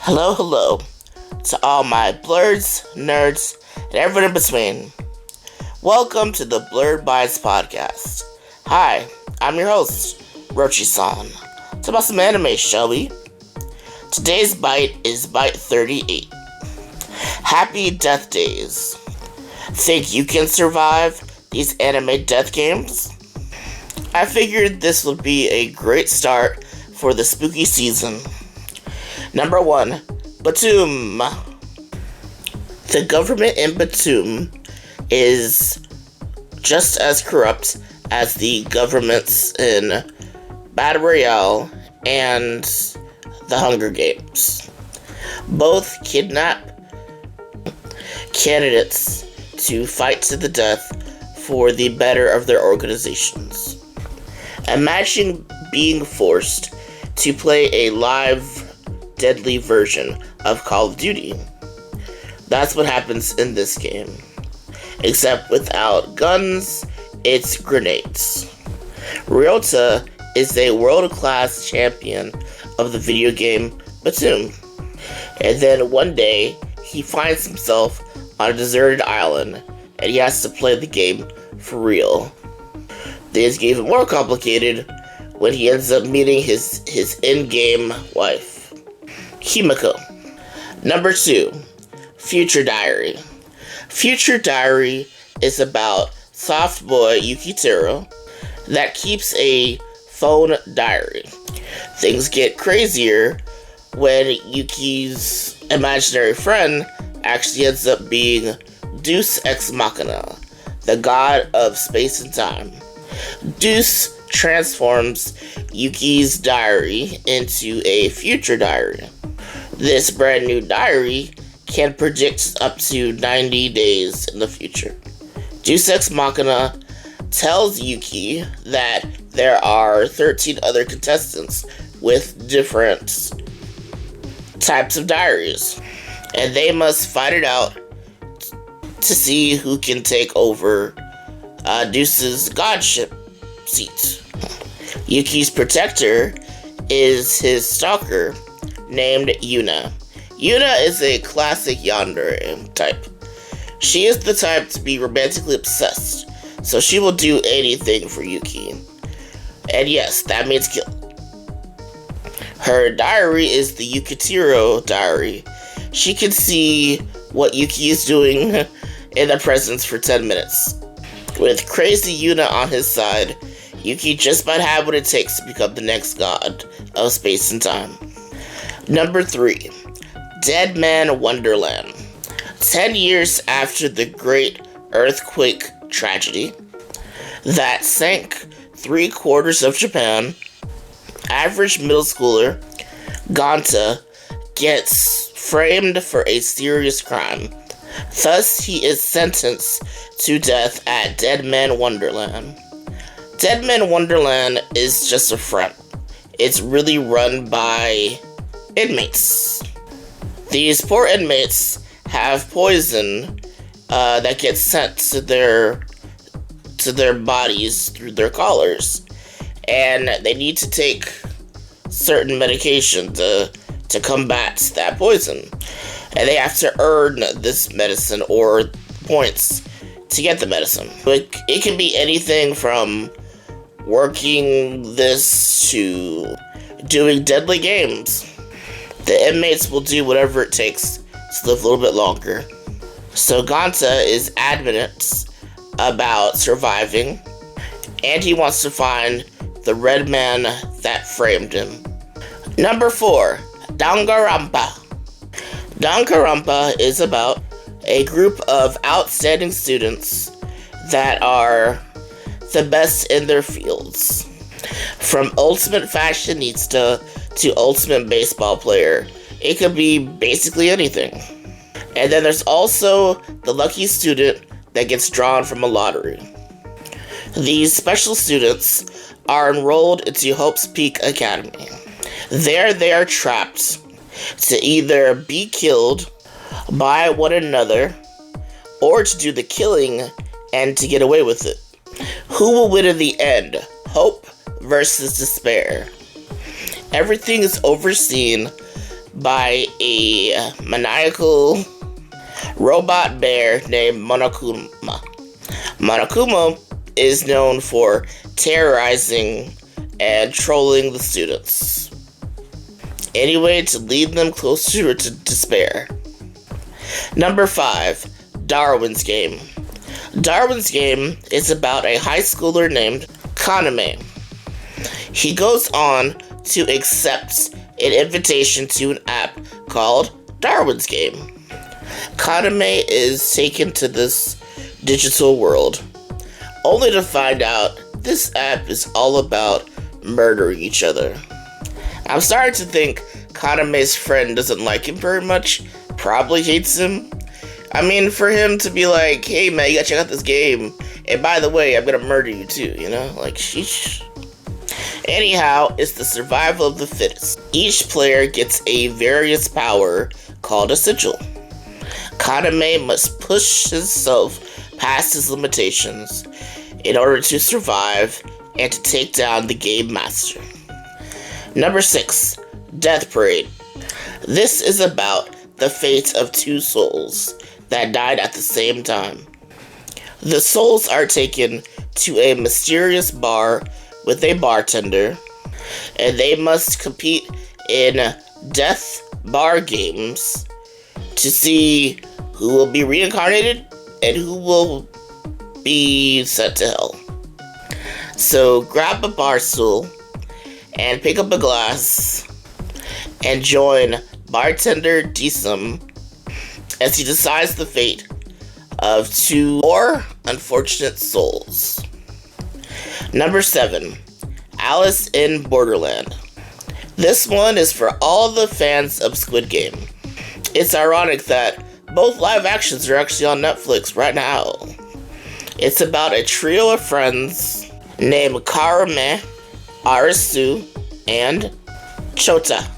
Hello, hello to all my blurs, nerds, and everyone in between. Welcome to the Blurred Bites podcast. Hi, I'm your host, Rochi-san. Talk about some anime, shall we? Today's bite is bite 38. Happy Death Days. Think you can survive these anime death games? I figured this would be a great start for the spooky season. Number 1, Batum. The government in Batum is just as corrupt as the governments in Battle Royale and the Hunger Games. Both kidnap candidates to fight to the death for the better of their organizations. Imagine being forced to play a live deadly version of Call of Duty. That's what happens in this game. Except without guns, it's grenades. Ryota is a world-class champion of the video game Batum. And then one day, he finds himself on a deserted island, and he has to play the game for real. Things get even more complicated when he ends up meeting his in-game wife, Himiko. Number 2, Future Diary. Future Diary is about soft boy Yukitaro that keeps a phone diary. Things get crazier when Yuki's imaginary friend actually ends up being Deus Ex Machina, the god of space and time. Deus transforms Yuki's diary into a future diary. This brand new diary can predict up to 90 days in the future. Deus Ex Machina tells Yuki that there are 13 other contestants with different types of diaries, and they must fight it out to see who can take over Deus's godship seat. Yuki's protector is his stalker named Yuna. Yuna is a classic yandere type. She is the type to be romantically obsessed, so she will do anything for Yuki. And yes, that means kill. Her diary is the Yukitaro diary. She can see what Yuki is doing in the presence for 10 minutes. With crazy Yuna on his side, Yuki just might have what it takes to become the next god of space and time. Number 3, Dead Man Wonderland. 10 years after the great earthquake tragedy that sank 3/4 of Japan, average middle schooler Ganta gets framed for a serious crime. Thus, he is sentenced to death at Dead Man Wonderland. Dead Man Wonderland is just a front. It's really run by inmates. These poor inmates have poison that gets sent to their bodies through their collars, and they need to take certain medication to combat that poison, and they have to earn this medicine or points to get the medicine. It can be anything from working this to doing deadly games. The inmates will do whatever it takes to live a little bit longer. So Ganta is adamant about surviving, and he wants to find the red man that framed him. Number 4, Danganronpa. Danganronpa is about a group of outstanding students that are the best in their fields. From ultimate fashionista to ultimate baseball player, it could be basically anything. And then there's also the lucky student that gets drawn from a lottery. These special students are enrolled into Hope's Peak Academy. There they are trapped to either be killed by one another or to do the killing and to get away with it. Who will win in the end? Hope versus despair. Everything is overseen by a maniacal robot bear named Monokuma. Monokuma is known for terrorizing and trolling the students, anyway to lead them closer to despair. Number 5, Darwin's Game. Darwin's Game is about a high schooler named Kaname. He goes on to accept an invitation to an app called Darwin's Game. Kaname is taken to this digital world, only to find out this app is all about murdering each other. I'm starting to think Kaname's friend doesn't like him very much, probably hates him. I mean, for him to be like, hey man, you gotta check out this game, and by the way, I'm gonna murder you too, you know? Like, sheesh. Anyhow, it's the survival of the fittest. Each player gets a various power called a sigil. Kaname must push himself past his limitations in order to survive and to take down the game master. Number 6, Death Parade. This is about the fate of 2 souls that died at the same time. The souls are taken to a mysterious bar with a bartender, and they must compete in death bar games to see who will be reincarnated and who will be sent to hell. So grab a bar stool and pick up a glass and join bartender Dsum as he decides the fate of 2 more unfortunate souls. Number 7, Alice in Borderland. This one is for all the fans of Squid Game. It's ironic that both live actions are actually on Netflix right now. It's about a trio of friends named Karame, Arisu, and Chota.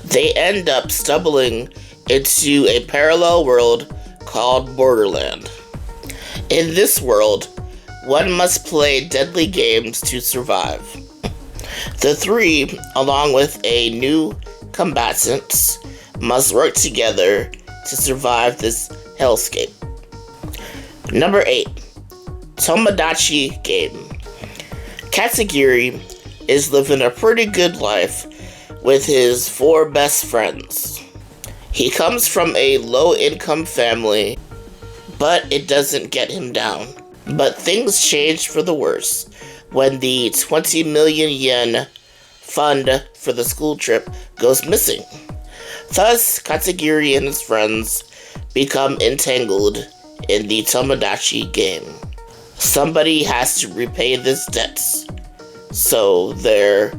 They end up stumbling into a parallel world called Borderland. In this world, one must play deadly games to survive. The 3, along with a new combatant, must work together to survive this hellscape. Number 8, Tomodachi Game. Katsugiri is living a pretty good life with his 4 best friends. He comes from a low-income family, but it doesn't get him down. But things change for the worse when the 20 million yen fund for the school trip goes missing. Thus, Katsugiri and his friends become entangled in the Tomodachi Game. Somebody has to repay this debt, so their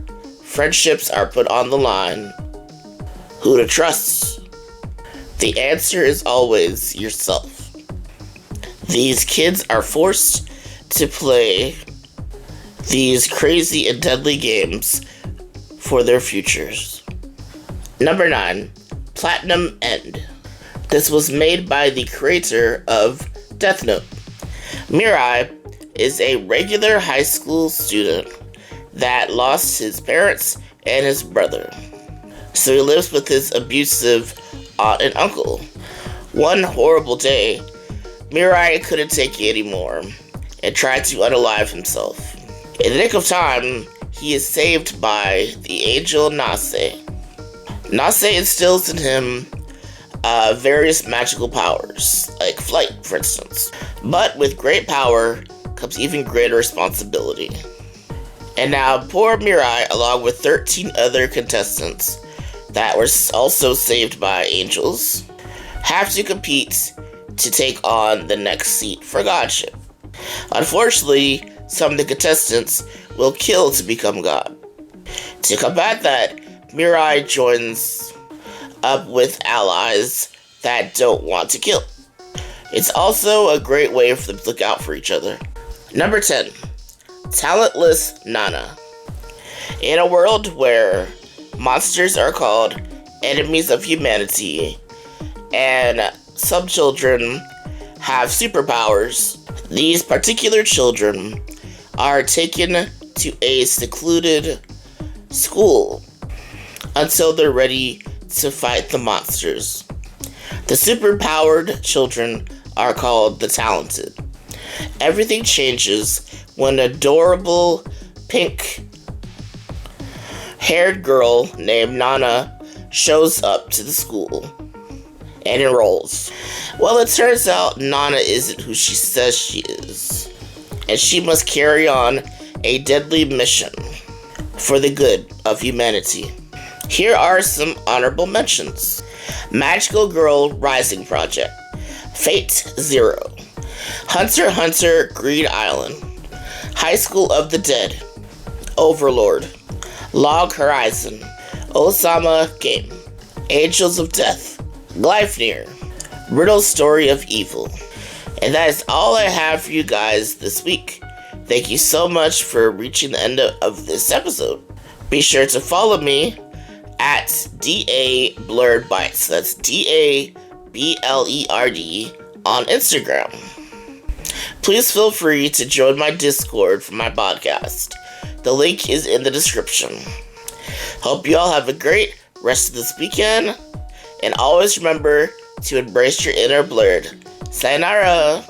friendships are put on the line. Who to trust? The answer is always yourself. These kids are forced to play these crazy and deadly games for their futures. Number 9, Platinum End. This was made by the creator of Death Note. Mirai is a regular high school student that lost his parents and his brother. So he lives with his abusive aunt and uncle. One horrible day, Mirai couldn't take it anymore and tried to unalive himself. In the nick of time, he is saved by the angel Nase. Nase instills in him various magical powers, like flight, for instance. But with great power comes even greater responsibility. And now poor Mirai, along with 13 other contestants that were also saved by angels, have to compete to take on the next seat for godship. Unfortunately, some of the contestants will kill to become god. To combat that, Mirai joins up with allies that don't want to kill. It's also a great way for them to look out for each other. Number 10, Talentless Nana. In a world where monsters are called enemies of humanity and some children have superpowers, these particular children are taken to a secluded school until they're ready to fight the monsters. The superpowered children are called the talented. Everything changes when an adorable pink-haired girl named Nana shows up to the school and enrolls. Well, it turns out Nana isn't who she says she is, and she must carry on a deadly mission for the good of humanity. Here are some honorable mentions. Magical Girl Rising Project, Fate Zero, Hunter x Hunter Greed Island, High School of the Dead, Overlord, Log Horizon, Osama Game, Angels of Death, Gleipnir, Riddle Story of Evil. And that is all I have for you guys this week. Thank you so much for reaching the end of this episode. Be sure to follow me at DABlurredBytes. That's DABLERD on Instagram. Please feel free to join my Discord for my podcast. The link is in the description. Hope you all have a great rest of this weekend, and always remember to embrace your inner blurred. Sayonara!